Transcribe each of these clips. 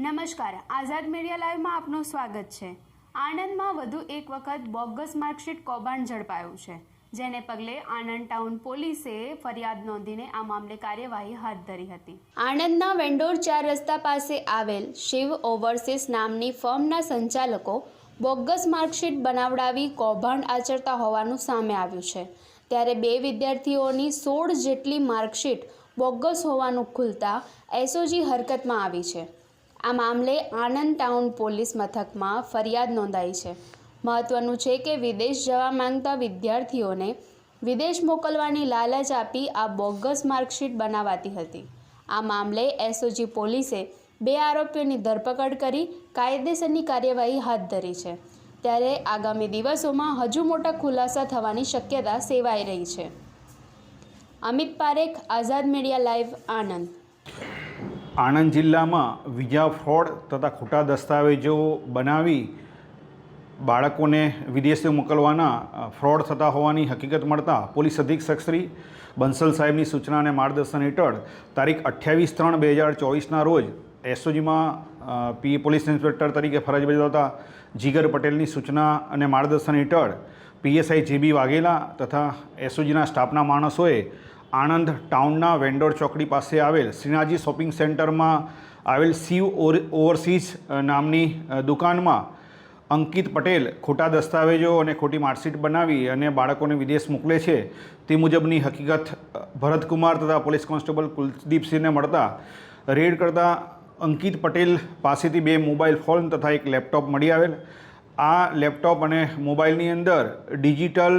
નમસ્કાર, આઝાદ મીડિયા લાઈવમાં આપનું સ્વાગત છે। આણંદમાં વધુ એક વખત બોગસ માર્કશીટ કૌભાંડ ઝડપાયું છે, જેને પગલે આણંદ ટાઉન પોલીસે ફરિયાદ નોંધીને આ મામલે કાર્યવાહી હાથ ધરી હતી। આણંદના વેંડોર 4 રસ્તા પાસે આવેલ શિવ ઓવરસીઝ નામની ફર્મના સંચાલકો બોગસ માર્કશીટ બનાવડાવી કૌભાંડ આચરતા હોવાનું સામે આવ્યું છે। ત્યારે 2 વિદ્યાર્થીઓની 16 જેટલી માર્કશીટ બોગસ હોવાનું ખુલતા એસઓજી હરકતમાં આવી છે। આ મામલે આણંદ ટાઉન પોલીસ મથકમાં ફરિયાદ નોંધાઈ છે। મહત્વનું છે કે વિદેશ જવા માંગતા વિદ્યાર્થીઓને વિદેશ મોકલવાની લાલચ આપી આ બોગસ માર્કશીટ બનાવાતી હતી। આ મામલે એસઓજી પોલીસે 2 આરોપીઓની ધરપકડ કરી કાયદેસરની કાર્યવાહી હાથ ધરી છે। ત્યારે આગામી દિવસોમાં હજુ મોટા ખુલાસા થવાની શક્યતા સેવાઈ રહી છે। અમિત પારેખ, આઝાદ મીડિયા લાઈવ, આણંદ। આણંદ જિલ્લામાં વિઝા ફ્રોડ તથા ખોટા દસ્તાવેજો બનાવી બાળકોને વિદેશે મોકલવાના ફ્રોડ થતા હોવાની હકીકત મળતા પોલીસ અધિક્ષક શ્રી બંસલ સાહેબની સૂચના અને માર્ગદર્શન હેઠળ તારીખ 28/3/2024ના રોજ એસઓજીમાં પીએ પોલીસ ઇન્સ્પેક્ટર તરીકે ફરજ બજાવતા જીગર પટેલની સૂચના અને માર્ગદર્શન હેઠળ પીએસઆઈ જેબી વાઘેલા તથા એસઓજીના સ્ટાફના માણસોએ આણંદ ટાઉનના વેંડોર ચોકડી પાસે આવેલ શ્રીનાથજી શોપિંગ સેન્ટરમાં આવેલ શિવ ઓવરસીઝ નામની દુકાનમાં અંકિત પટેલ ખોટા દસ્તાવેજો અને ખોટી માર્કશીટ બનાવી અને બાળકોને વિદેશ મોકલે છે તે મુજબની હકીકત ભરતકુમાર તથા પોલીસ કોન્સ્ટેબલ કુલદીપસિંહને મળતા રેડ કરતા અંકિત પટેલ પાસેથી 2 મોબાઈલ ફોન તથા એક લેપટોપ મળી આવેલ। આ લેપટોપ અને મોબાઈલની અંદર ડિજિટલ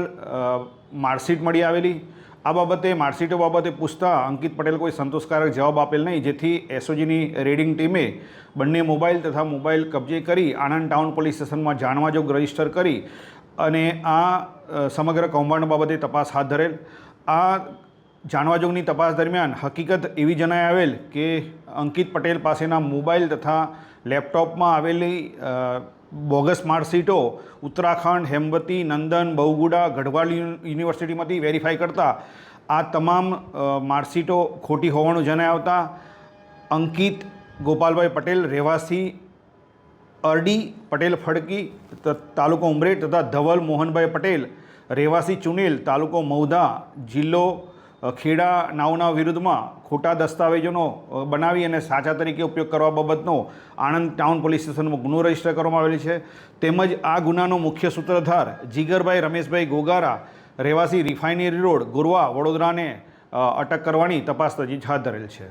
માર્કશીટ મળી આવેલી। આ બાબતે માર્કશીટો બાબતે પૂછતા અંકિત પટેલ કોઈ સંતોષકારક જવાબ આપેલ નહીં, જેથી એસઓજીની રેડિંગ ટીમે બંને મોબાઈલ તથા મોબાઈલ કબજે કરી આણંદ ટાઉન પોલીસ સ્ટેશનમાં જાણવાજોગ રજીસ્ટર કરી અને આ સમગ્ર કૌભાંડ બાબતે તપાસ હાથ ધરેલ। આ જાણવાજોગની તપાસ દરમિયાન હકીકત એવી જણાઈ આવેલ કે અંકિત પટેલ પાસેના મોબાઈલ તથા લેપટોપમાં આવેલી બોગસ માર્કશીટો ઉત્તરાખંડ, હેમવતી, નંદન, બહુગુડા, ગઢવાલ યુનિવર્સિટીમાંથી વેરીફાઈ કરતા આ તમામ માર્કશીટો ખોટી હોવાનું જણાઈ આવતા અંકિત ગોપાલભાઈ પટેલ રહેવાસી અરડી પટેલ ફડકી તાલુકો ઉમરેઠ તથા ધવલ મોહનભાઈ પટેલ રહેવાસી ચુનેલ તાલુકો મૌધા જિલ્લો ખેડા નાઓના વિરુદ્ધમાં ખોટા દસ્તાવેજોનો બનાવી અને સાચા તરીકે ઉપયોગ કરવા બાબતનો આણંદ ટાઉન પોલીસ સ્ટેશનમાં ગુનો રજીસ્ટર કરવામાં આવેલ છે। તેમજ આ ગુનાનો મુખ્ય સૂત્રધાર જીગરભાઈ રમેશભાઈ ગોગારા રહેવાસી રિફાઇનરી રોડ, ગોરવા, વડોદરાને અટક કરવાની તપાસ તજવીજ હાથ ધરેલ છે।